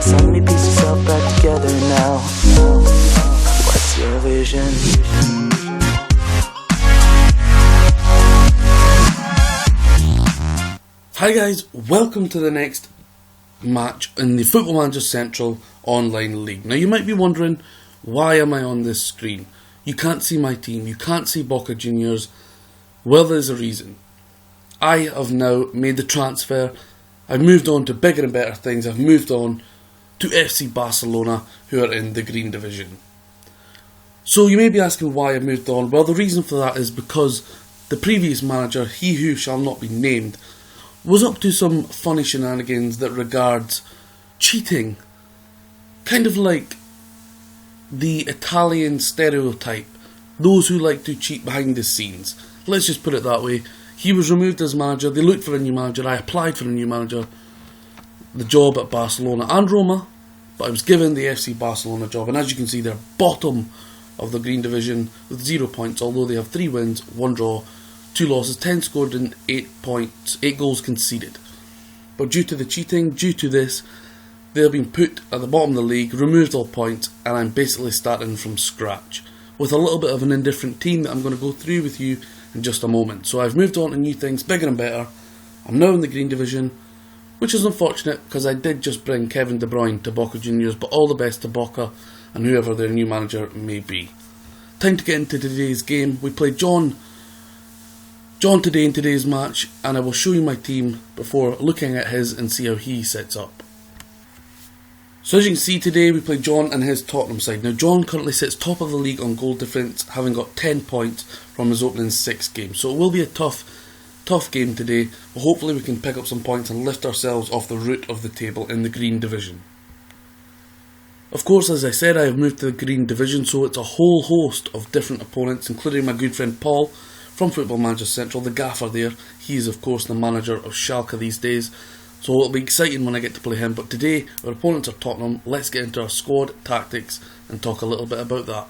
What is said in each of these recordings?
Let me piece yourself back together now. What's your vision? Hi guys, welcome to the next match in the Football Manager Central Online League. Now you might be wondering, why am I on this screen? You can't see my team, you can't see Boca Juniors. Well, there's a reason. I have now made the transfer. I've moved on to bigger and better things. I've moved on to FC Barcelona, who are in the Green Division. So you may be asking why I moved on. Well, the reason for that is because the previous manager, he who shall not be named, was up to some funny shenanigans that regards cheating. Kind of like the Italian stereotype, those who like to cheat behind the scenes. Let's just put it that way. He was removed as manager, they looked for a new manager, I applied for a new manager, the job at Barcelona and Roma, but I was given the FC Barcelona job, and as you can see they're bottom of the Green Division with 0 points, although they have 3 wins, 1 draw, 2 losses, 10 scored and 8 goals conceded. But due to the cheating, due to this, they've been put at the bottom of the league, removed all points, and I'm basically starting from scratch with a little bit of an indifferent team that I'm going to go through with you in just a moment. So I've moved on to new things, bigger and better. I'm now in the Green Division, which is unfortunate because I did just bring Kevin De Bruyne to Boca Juniors, but all the best to Boca and whoever their new manager may be. Time to get into today's game. We played John today in today's match, and I will show you my team before looking at his and see how he sets up. So as you can see today we played John and his Tottenham side. Now John currently sits top of the league on goal difference, having got 10 points from his opening 6 games. So it will be a tough game today, but hopefully we can pick up some points and lift ourselves off the root of the table in the Green Division. Of course, as I said, I have moved to the Green Division, so it's a whole host of different opponents, including my good friend Paul from Football Manager Central, the gaffer there. He is of course the manager of Schalke these days, so it'll be exciting when I get to play him. But today our opponents are Tottenham. Let's get into our squad, tactics and talk a little bit about that.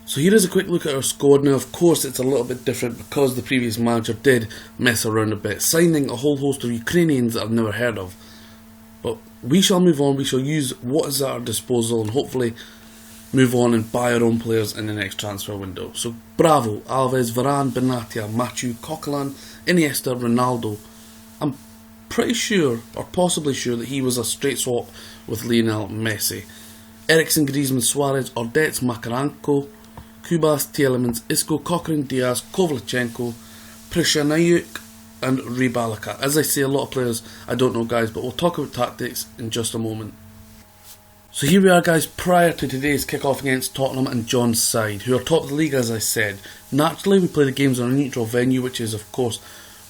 So here is a quick look at our squad. Now of course it's a little bit different because the previous manager did mess around a bit, signing a whole host of Ukrainians that I've never heard of. But we shall move on, we shall use what is at our disposal and hopefully move on and buy our own players in the next transfer window. So Bravo, Alves, Varane, Benatia, Machu, Coquelin, Iniesta, Ronaldo. I'm pretty sure, or possibly sure, that he was a straight swap with Lionel Messi. Eriksen, Griezmann, Suarez, Ordets, Makaranko, Kubas, Tielemans, Isco, Cochran, Diaz, Kovachenko, Prishanyuk and Rybalika. As I say, a lot of players I don't know, guys, but we'll talk about tactics in just a moment. So here we are, guys, prior to today's kick-off against Tottenham and John's side, who are top of the league, as I said. Naturally, we play the games on a neutral venue, which is, of course,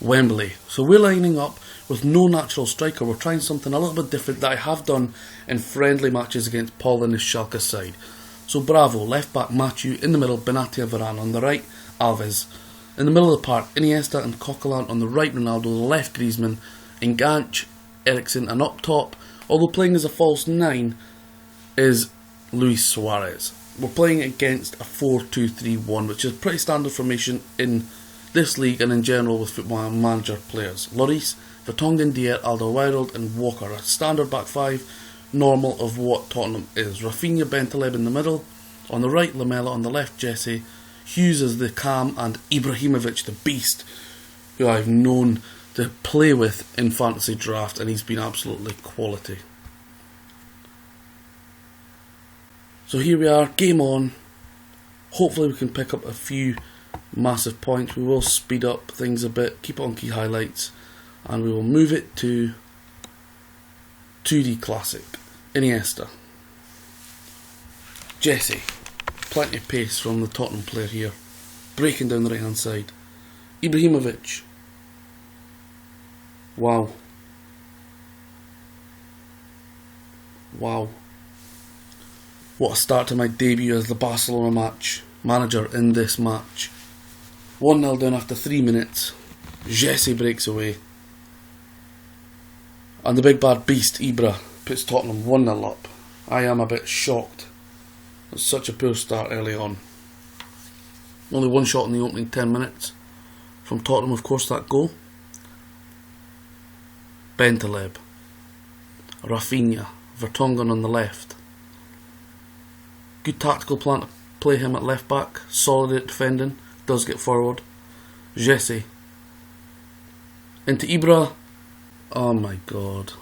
Wembley. So we're lining up with no natural striker. We're trying something a little bit different that I have done in friendly matches against Paul and his Schalke side. So Bravo, left back Machu, in the middle Benatia, Varane, on the right Alves. In the middle of the park, Iniesta and Coquelin, on the right Ronaldo, the left Griezmann, Enganche, Eriksen, and up top, although playing as a false 9, is Luis Suarez. We're playing against a 4-2-3-1, which is a pretty standard formation in this league and in general with Football Manager players. Lloris, Vertonghen, Dier, Alderweireld and Walker. A standard back 5, normal of what Tottenham is. Rafinha, Bentaleb in the middle. On the right, Lamela. On the left, Jesse. Hughes is the calm, and Ibrahimovic, the beast, who I've known to play with in fantasy draft, and he's been absolutely quality. So here we are, game on. Hopefully we can pick up a few massive points. We will speed up things a bit, keep it on key highlights, and we will move it to 2D Classic. Iniesta. Jesse. Plenty of pace from the Tottenham player here. Breaking down the right hand side. Ibrahimovic. Wow. Wow. What a start to my debut as the Barcelona manager in this match. 1-0 down after 3 minutes. Jesse breaks away. And the big bad beast, Ibra, puts Tottenham 1-0 up. I am a bit shocked. It's such a poor start early on. Only one shot in the opening 10 minutes. From Tottenham, of course, that goal. Bentaleb. Rafinha, Vertonghen on the left. Good tactical plan to play him at left back, solid at defending, does get forward. Jesse. Into Ibra. Oh my god.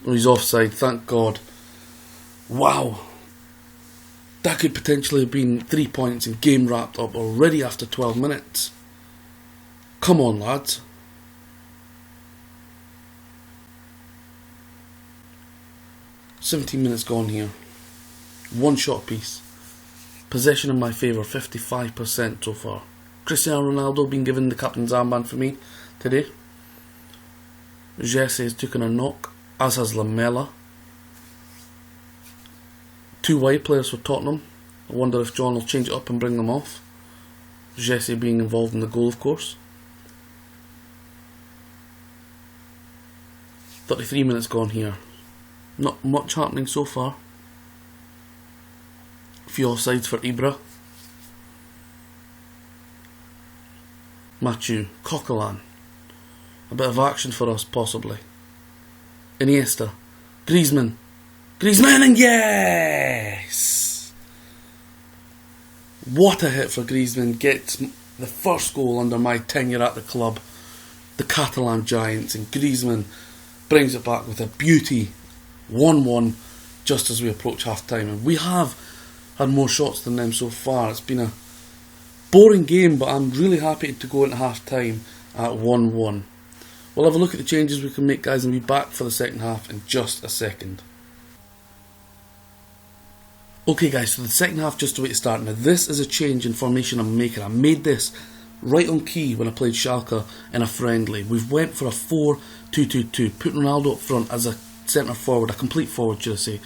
Oh, he's offside, thank god. Wow. That could potentially have been 3 points and game wrapped up already after 12 minutes. Come on, lads. $17 minutes gone here. One shot apiece. Possession in my favour, 55% so far. Cristiano Ronaldo being given the captain's armband for me today. Jesse has taken a knock, as has Lamela. 2 wide players for Tottenham. I wonder if John will change it up and bring them off. Jesse being involved in the goal, of course. 33 minutes gone here. Not much happening so far. A few offsides for Ibra. Mathieu, Coquelin. A bit of action for us, possibly. Iniesta. Griezmann. Griezmann, and yes! What a hit for Griezmann. Gets the first goal under my tenure at the club. The Catalan Giants, and Griezmann brings it back with a beauty. 1-1 just as we approach half time, and we have had more shots than them so far. It's been a boring game, but I'm really happy to go into half time at 1-1. We'll have a look at the changes we can make, guys, and be back for the second half in just a second. Okay guys, so the second half just away to start. Now this is a change in formation I'm making. I made this right on key when I played Schalke in a friendly. We've went for a 4-2-2-2, put Ronaldo up front as a centre forward, a complete forward should I say.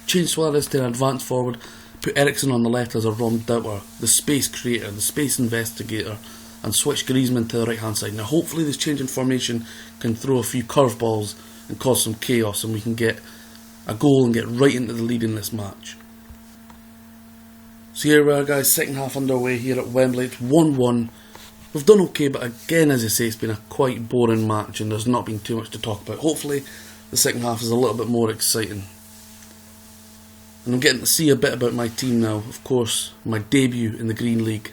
Changed Suarez to an advanced forward, put Eriksen on the left as a Rom Douter, the space creator, the space investigator, and switch Griezmann to the right hand side. Now hopefully this change in formation can throw a few curveballs and cause some chaos, and we can get a goal and get right into the lead in this match. So here we are, guys, second half underway here at Wembley. It's 1-1. We've done okay, but again, as I say, it's been a quite boring match and there's not been too much to talk about. Hopefully the second half is a little bit more exciting. And I'm getting to see a bit about my team now. Of course, my debut in the Green League.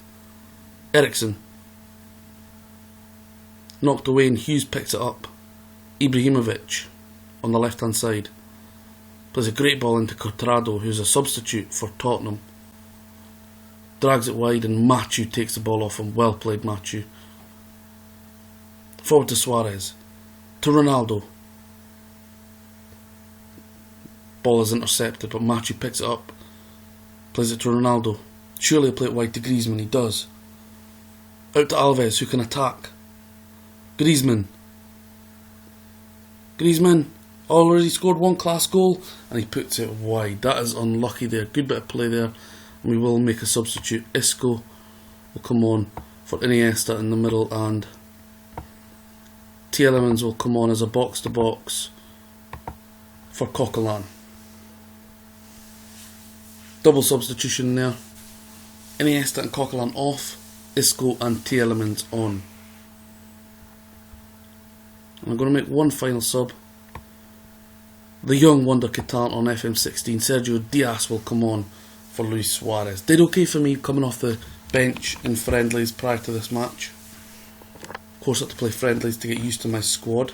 Eriksen. Knocked away and Hughes picks it up. Ibrahimovic on the left hand side. Plays a great ball into Cortrado, who's a substitute for Tottenham. Drags it wide and Mathieu takes the ball off him. Well played, Mathieu. Forward to Suarez. To Ronaldo. Ball is intercepted, but Mathieu picks it up. Plays it to Ronaldo. Surely he'll play it wide to Griezmann. He does. Out to Alves, who can attack. Griezmann. Griezmann already scored one class goal and he puts it wide. That is unlucky there. Good bit of play there. And we will make a substitute. Isco will come on for Iniesta in the middle, and Tielemans will come on as a box to box for Coquelin. Double substitution there. Iniesta and Coquelin off. Isco and Tielemans on. And I'm going to make one final sub. The young wonder kid talent on FM16, Sergio Diaz, will come on for Luis Suarez. Did okay for me coming off the bench in friendlies prior to this match. Of course, I had to play friendlies to get used to my squad.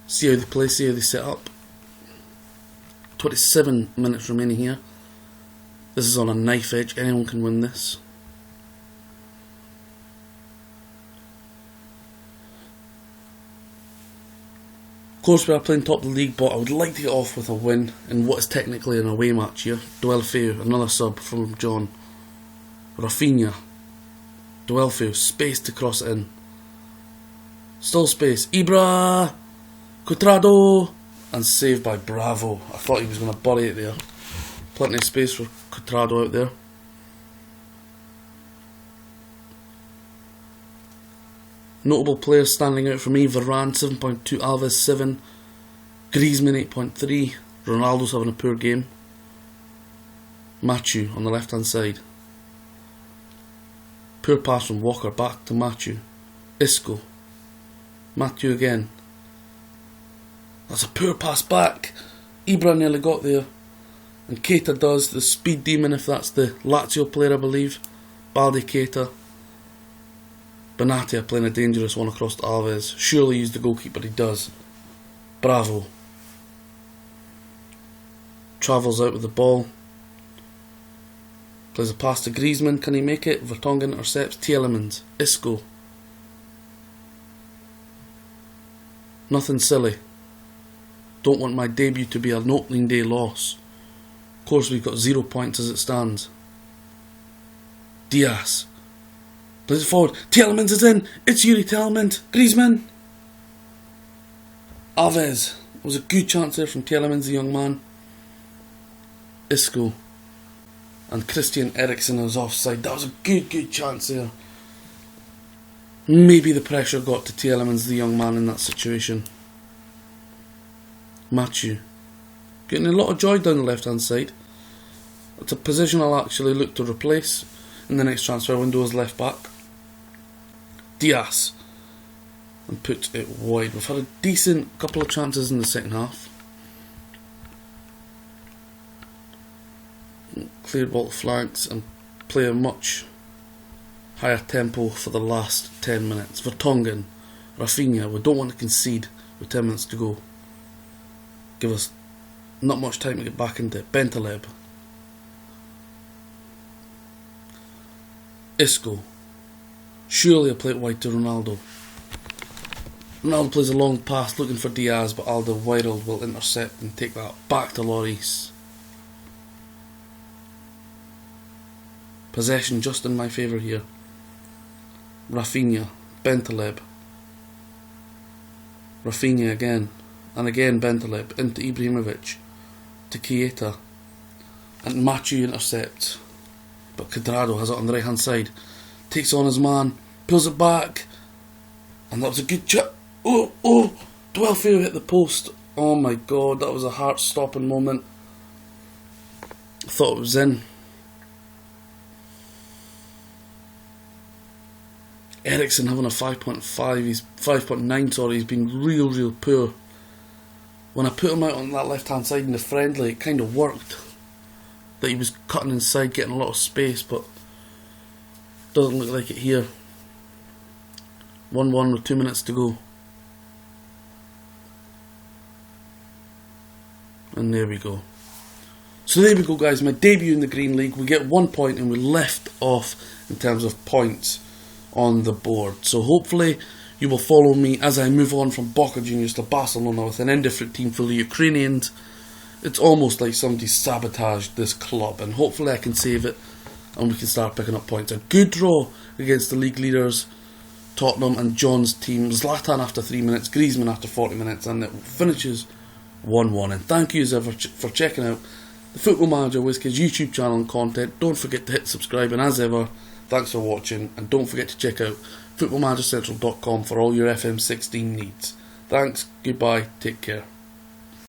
See how they play, see how they set up. 27 minutes remaining here. This is on a knife edge, anyone can win this. Of course, we are playing top of the league, but I would like to get off with a win in what is technically an away match here. Duelfeu, another sub from John. Rafinha. Duelfeu, space to cross it in. Still space. Ibra! Cuadrado! And saved by Bravo. I thought he was going to bury it there. Plenty of space for Cuadrado out there. Notable players standing out for me: Varane 7.2, Alves 7, Griezmann 8.3, Ronaldo's having a poor game. Mathieu on the left hand side. Poor pass from Walker back to Mathieu. Isco. Mathieu again. That's a poor pass back. Ibra nearly got there. And Keita does, the speed demon, if that's the Lazio player, I believe. Baldi Keita. Benatia playing a dangerous one across to Alves. Surely he's the goalkeeper, he does. Bravo. Travels out with the ball. Plays a pass to Griezmann, can he make it? Vertonghen intercepts. Tielemans. Isco. Nothing silly. Don't want my debut to be an opening day loss. Of course we've got 0 points as it stands. Diaz. Plays it forward. Tielemans is in. It's Yuri Tielemans. Griezmann. Alves. It was a good chance there from Tielemans, the young man. Isco. And Christian Eriksen was offside. That was a good chance there. Maybe the pressure got to Tielemans, the young man, in that situation. Mathieu. Getting a lot of joy down the left hand side. It's a position I'll actually look to replace in the next transfer window as left back. Diaz. And put it wide. We've had a decent couple of chances in the second half. Clear ball to flanks and play a much higher tempo for the last 10 minutes. Vertonghen, Rafinha, we don't want to concede with 10 minutes to go. Give us not much time to get back into it. Bentaleb. Isco. Surely a play it wide to Ronaldo. Ronaldo plays a long pass looking for Diaz, but Alderweireld will intercept and take that back to Lloris. Possession just in my favour here. Rafinha. Bentaleb. Rafinha again. And again Bentaleb. Into Ibrahimovic. To Keita. And Mathieu intercepts. But Cuadrado has it on the right hand side. Takes on his man. Pulls it back. And that was a good chip. Oh! Dwelfio hit the post. Oh my god, that was a heart stopping moment. I thought it was in. Eriksen having a 5.5, he's 5.9, sorry, he's been real poor. When I put him out on that left hand side in the friendly, it kind of worked. That he was cutting inside, getting a lot of space, but doesn't look like it here. 1-1 with 2 minutes to go. And there we go. So there we go, guys, my debut in the Green League. We get 1 point and we're left off in terms of points on the board. So hopefully you will follow me as I move on from Boca Juniors to Barcelona with an indifferent team full of Ukrainians. It's almost like somebody sabotaged this club, and hopefully I can save it and we can start picking up points. A good draw against the league leaders Tottenham and John's team. Zlatan after 3 minutes, Griezmann after 40 minutes, and it finishes 1-1. And thank you as ever for checking out the Football Manager WizKids YouTube channel and content. Don't forget to hit subscribe, and as ever, thanks for watching, and don't forget to check out footballmanagercentral.com for all your FM16 needs. Thanks, goodbye, take care.